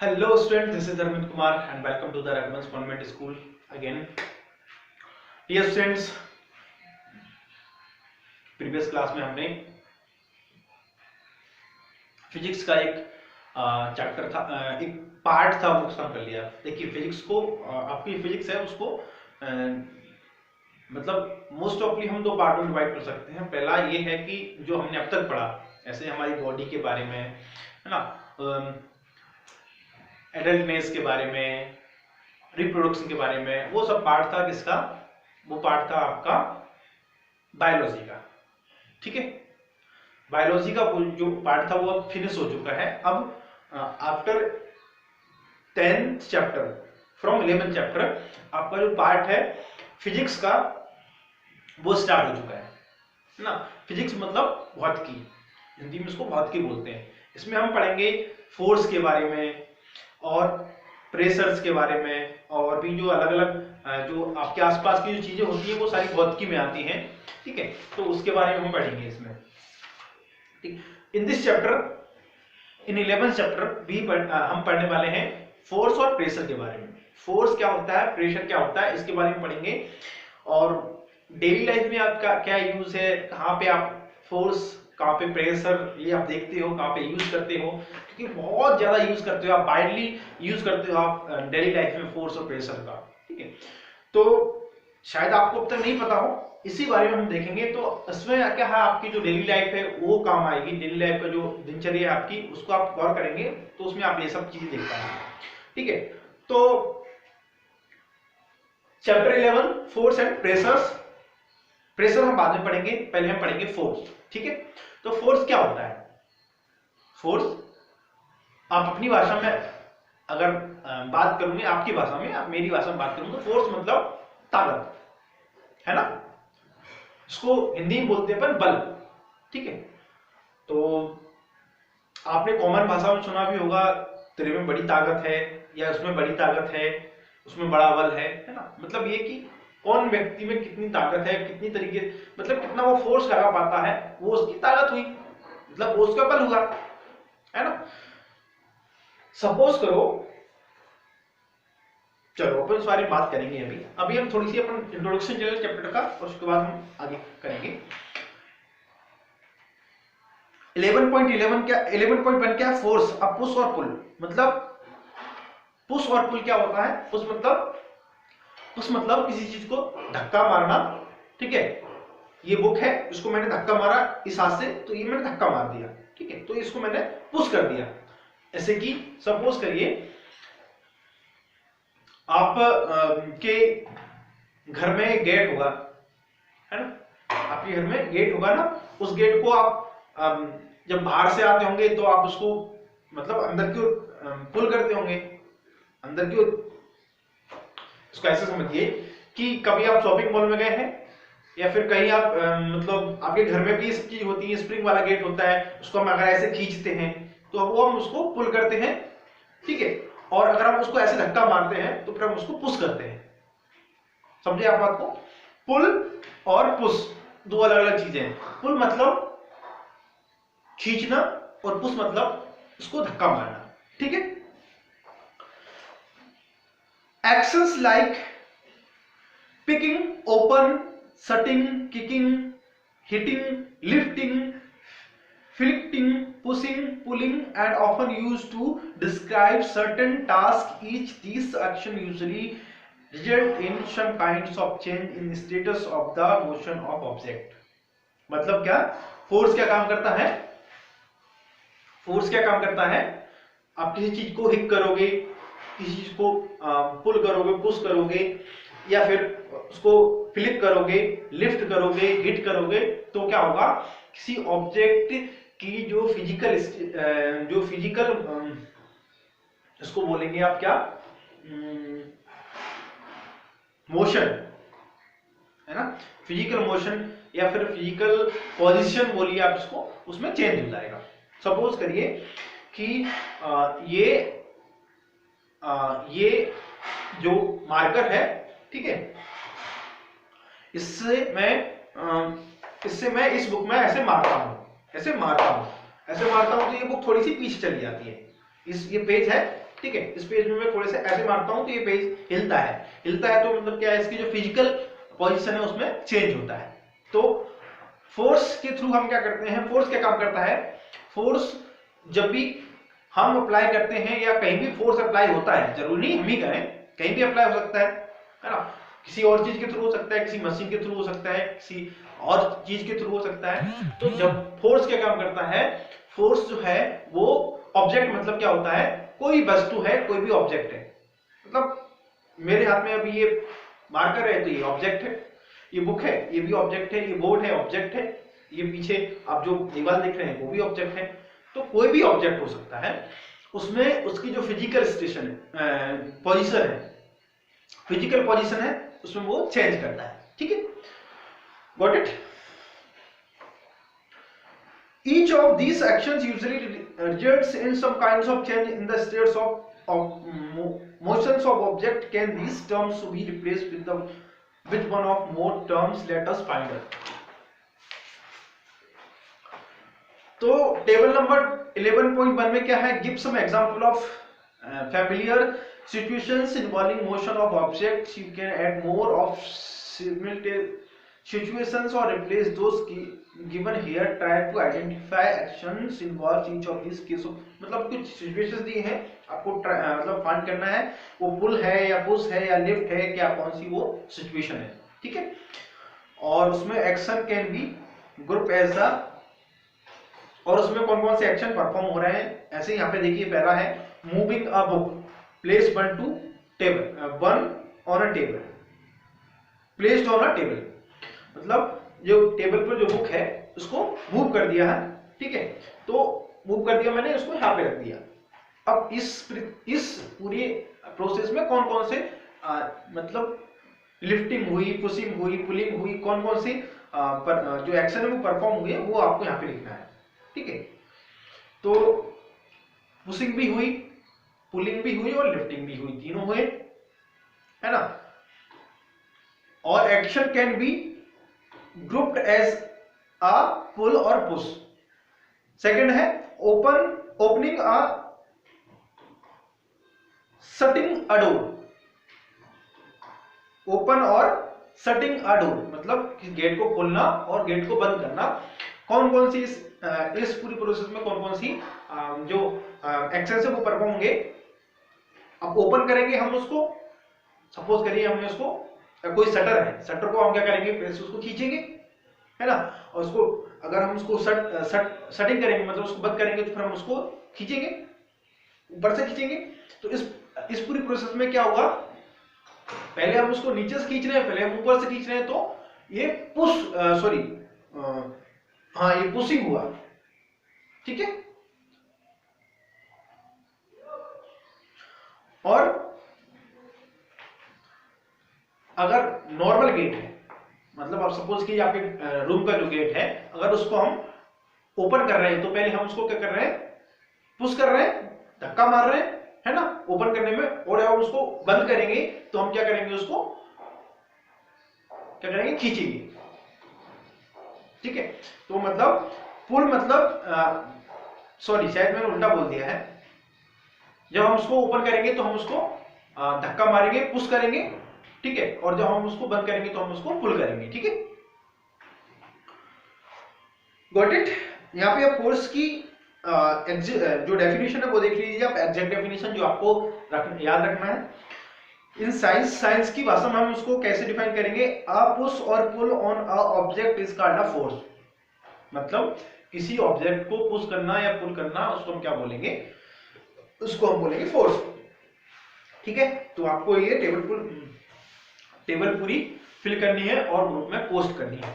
Hello students, this is Arvind Kumar and welcome to the Raghavans Convent School again. Dear students, previous class में हमने physics का एक chapter था, एक part था, वो खत्म कर लिया। देखिए फिजिक्स को, आपकी फिजिक्स है उसको मतलब मोस्ट ऑफली हम दो पार्टों में डिवाइड कर सकते हैं। पहला ये है कि जो हमने अब तक पढ़ा, ऐसे हमारी बॉडी के बारे में है ना, एडल्टनेस के बारे में, रिप्रोडक्शन के बारे में, वो सब पार्ट था किसका? वो पार्ट था आपका बायोलॉजी का। ठीक है, बायोलॉजी का जो पार्ट था वो अब फिनिश हो चुका है। अब after 10th chapter from 11th chapter आपका जो पार्ट है फिजिक्स का वो स्टार्ट हो चुका है ना। फिजिक्स मतलब भौतिकी, हिंदी में इसको भौतिकी बोलते हैं। इसमें हम पढ़ेंगे फोर्स के बारे में और प्रेशर्स के बारे में, और भी जो अलग अलग जो आपके आसपास की जो चीजें होती हैं वो सारी भौतिकी में आती हैं। ठीक है, तो उसके बारे में हम पढ़ेंगे इसमें। ठीक, in this chapter, in 11th chapter भी हम पढ़ने वाले हैं फोर्स और प्रेशर के बारे में। फोर्स क्या होता है, प्रेशर क्या होता है, इसके बारे में पढ़ेंगे। और डेली लाइफ में आपका क्या यूज है, कहाँ पे आप फोर्स, कहाँ पे प्रेशर ये आप देखते हो, कहाँ पे यूज करते हो, क्योंकि बहुत ज्यादा यूज करते हो आप, वाइडली यूज करते हो आप डेली लाइफ में फोर्स और प्रेशर का। ठीक है, तो शायद आपको अब तक नहीं पता हो, इसी बारे में हम देखेंगे। तो इसमें क्या है, आपकी जो डेली लाइफ है वो काम आएगी। डेली लाइफ का जो दिनचर्या है आपकी, उसको आप गौर करेंगे तो उसमें आप ये सब चीजें देख पाएंगे। ठीक है, तो chapter 11 force and pressures. Pressure हम बाद में पढ़ेंगे, पहले हम पढ़ेंगे फोर्स। ठीक है, तो फोर्स क्या होता है? फोर्स आप अपनी भाषा में अगर बात करूंगी, आपकी भाषा में, आप मेरी भाषा में बात करूंगा, तो फोर्स मतलब ताकत है ना। इसको हिंदी में बोलते हैं अपन बल। ठीक है, तो आपने कॉमन भाषा में सुना भी होगा, तेरे में बड़ी ताकत है, या उसमें बड़ी ताकत है, उसमें बड़ा बल है ना। मतलब ये कि कौन व्यक्ति में कितनी ताकत है, कितनी तरीके, मतलब कितना वो फोर्स लगा पाता है, वो उसकी ताकत हुई, मतलब वो उसका बल हुआ, है ना। सपोज करो, चलो अपन इस बारे में बात करेंगे। अभी हम थोड़ी सी अपन इंट्रोडक्शन चलेंगे चैप्टर का, और उसके बाद हम आगे करेंगे। 11.11 क्या, 11.1 क्या है? फोर्स, अब पुश और पुल। मतलब पुश और पुल क्या होता है? पुश मतलब किसी चीज को धक्का मारना। ठीक है, ये बुक है, इसको मैंने धक्का मारा इस हाथ से, तो ये मैंने धक्का मार दिया। ठीक है, तो इसको मैंने पुश कर दिया। ऐसे कि सपोज करिए आप के घर में गेट होगा, है ना, आपके घर में गेट होगा ना, उस गेट को आप जब बाहर से आते होंगे तो आप उसको मतलब अंदर की ओर पुल करते होंगे, अंदर की ओर। इसको ऐसे समझिए कि कभी आप शॉपिंग मॉल में गए हैं, या फिर कहीं आप मतलब आपके घर में भी सब चीज होती है, स्प्रिंग वाला गेट होता है, उसको हम अगर ऐसे खींचते हैं तो वो हम उसको पुल करते हैं। ठीक है, और अगर हम उसको ऐसे धक्का मारते हैं तो फिर हम उसको पुश करते हैं। समझे आप बात को? पुल और पुश दो अलग अलग चीजें हैं। पुल मतलब खींचना, और पुश मतलब उसको धक्का मारना। ठीक है, actions like picking, open, shutting, kicking, hitting, lifting, flicking, pushing, pulling, and often used to describe certain tasks. Each these action usually result in some kinds of change in status of the motion of object. मतलब क्या? Force क्या काम करता है? Force क्या काम करता है? आप किसी चीज को हिट करोगे, किसी चीज को पुल करोगे, पुश करोगे, या फिर उसको फ्लिप करोगे, लिफ्ट करोगे, हिट करोगे, तो क्या होगा? किसी ऑब्जेक्ट की जो फिजिकल इसको बोलेंगे आप क्या, मोशन है ना, फिजिकल मोशन या फिर फिजिकल पोजीशन बोलिए आप इसको, उसमें चेंज हो जाएगा। सपोज करिए कि ये जो मार्कर है, ठीक है, इससे मैं इस बुक में ऐसे मारता हूं, तो ये बुक थोड़ी सी पीछे चली जाती है। ये पेज है, ठीक है। इस पेज में मैं थोड़े से ऐसे मारता हूं तो ये पेज हिलता है। हिलता है तो मतलब क्या है, इसकी जो फिजिकल पोजीशन है उसमें चेंज होता है। तो फोर्स के थ्रू हम क्या करते हैं, फोर्स क्या काम करता है, फोर्स जब भी हम अप्लाई करते हैं या कहीं भी फोर्स अप्लाई होता है, जरूरी नहीं हम ही करें, कहीं भी अप्लाई हो सकता है ना, किसी और चीज के थ्रू हो सकता है, किसी मशीन के थ्रू हो सकता है, किसी और चीज के थ्रू हो सकता है। तो जब फोर्स क्या काम करता है, फोर्स जो है वो ऑब्जेक्ट, मतलब क्या होता है, कोई वस्तु है, कोई भी ऑब्जेक्ट है, मतलब मेरे हाथ में अभी ये मार्कर है तो ये ऑब्जेक्ट है, ये बुक है ये भी ऑब्जेक्ट है, ये बोर्ड है ऑब्जेक्ट है, ये पीछे आप जो दीवार देख रहे हैं वो भी ऑब्जेक्ट है। तो कोई भी ऑब्जेक्ट हो सकता है, उसमें उसकी जो फिजिकल स्टेशन है, पोजीशन है, फिजिकल पोजीशन है, उसमें वो चेंज करता है। ठीक है, got it. Each of these actions usually results in some kinds of change in the states of motions of object. Can these terms be replaced with one of more terms? Let us find out. तो table number 11.1 में क्या है, give some example of familiar situations involving motion of objects. You can add more of simultaneous situations or replace those given here. Try to identify actions involved each of these cases. मतलब कुछ situations दी हैं आपको, मतलब find करना है वो पुल है या पुश है या लिफ्ट है, क्या कौन सी वो सिचुएशन है। ठीक है, और उसमें action can be group as the, और उसमें कौन कौन से एक्शन परफॉर्म हो रहे हैं। ऐसे यहाँ पे देखिए पहला है moving a book, place one two table, one on a table, placed on a table, मतलब जो टेबल पर जो बुक है उसको मूव कर दिया है। ठीक है, तो मूव कर दिया मैंने, उसको यहाँ पे रख दिया। अब इस पूरी प्रोसेस में कौन कौन से मतलब लिफ्टिंग हुई, पुशिंग हुई, पुलिंग हुई, कौन कौन सी जो एक्शन है वो परफॉर्म हुए वो आपको यहाँ पे लिखना है। ठीक है, तो पुशिंग भी हुई, पुलिंग भी हुई और लिफ्टिंग भी हुई, तीनों हुए, है ना। और action can be grouped as a pull और पुश। सेकंड है opening a shutting a door, open और शटिंग अ डोर, मतलब गेट को खोलना और गेट को बंद करना। कौन कौन सी इस पूरी प्रोसेस में कौन कौन सी जो एक्शन है वो परफॉर्म होंगे। अब ओपन करेंगे हम उसको, सपोज करिए हमने उसको, कोई शटर है, शटर को हम क्या करेंगे, पहले से उसको खींचेंगे, है ना, और उसको अगर हम उसको शटिंग करेंगे मतलब उसको बंद करेंगे तो फिर हम उसको खींचेंगे, ऊपर से खींचेंगे। तो इस पूरी प्रोसेस में क्या होगा, पहले हम उसको नीचे से खींच रहे हैं, पहले हम ऊपर से खींच रहे हैं, तो ये हाँ ये पुशिंग हुआ। ठीक है, और अगर नॉर्मल गेट है, मतलब आप सपोज कीजिए आपके रूम का जो गेट है, अगर उसको हम ओपन कर रहे हैं तो पहले हम उसको क्या कर रहे हैं, पुश कर रहे हैं, धक्का मार रहे हैं, है ना, ओपन करने में। और हम उसको बंद करेंगे तो हम क्या करेंगे, उसको क्या करेंगे, खींचेंगे। ठीक है, तो मतलब पुल मतलब सॉरी शायद मैंने उल्टा बोल दिया है। जब हम उसको ओपन करेंगे तो हम उसको धक्का मारेंगे, पुश करेंगे। ठीक है, और जब हम उसको बंद करेंगे तो हम उसको पुल करेंगे। ठीक है, गॉट इट। यहाँ पे आप फोर्स की जो डेफिनेशन है वो देख लीजिए आप, एग्जैक्ट डेफिनेशन जो आपको याद रखना है। इन साइंस की भाषा में हम उसको कैसे डिफाइन करेंगे, अ पुश और pull on a object is called a force. मतलब किसी ऑब्जेक्ट को पुश करना या पुल करना, उसको हम क्या बोलेंगे, उसको हम बोलेंगे फोर्स। ठीक है, तो आपको ये टेबल पूरी फिल करनी है और ग्रुप में पोस्ट करनी है।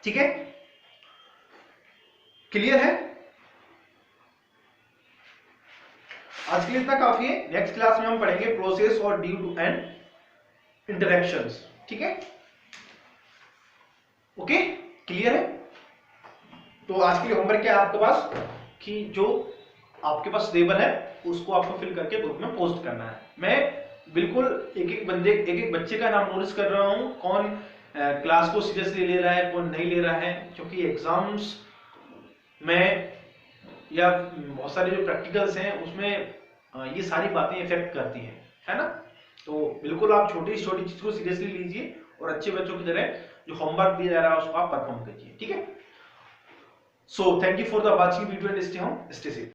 ठीक है, क्लियर है। आज के लिए इतना काफी है। नेक्स्ट क्लास में हम पढ़ेंगे प्रोसेस और ड्यू टू एंड इंटरैक्शंस। ठीक है, ओके, क्लियर है। तो आज के लिए होमवर्क क्या है आपके पास, कि जो आपके पास टेबल है उसको आपको फिल करके ग्रुप में पोस्ट करना है। मैं बिल्कुल एक एक बच्चे का नाम नोटिस कर रहा हूं, कौन क्लास को सीरियसली ले रहा है, कौन नहीं ले रहा है, क्योंकि एग्जाम्स में या बहुत सारे जो प्रैक्टिकल्स हैं उसमें ये सारी बातें इफेक्ट करती हैं, है ना। तो बिल्कुल आप छोटी छोटी चीज को सीरियसली लीजिए और अच्छे बच्चों की तरह जो होमवर्क दिया जा रहा है उसको आप परफॉर्म कीजिए, ठीक है। So thank you for the watching video and stay home, stay safe.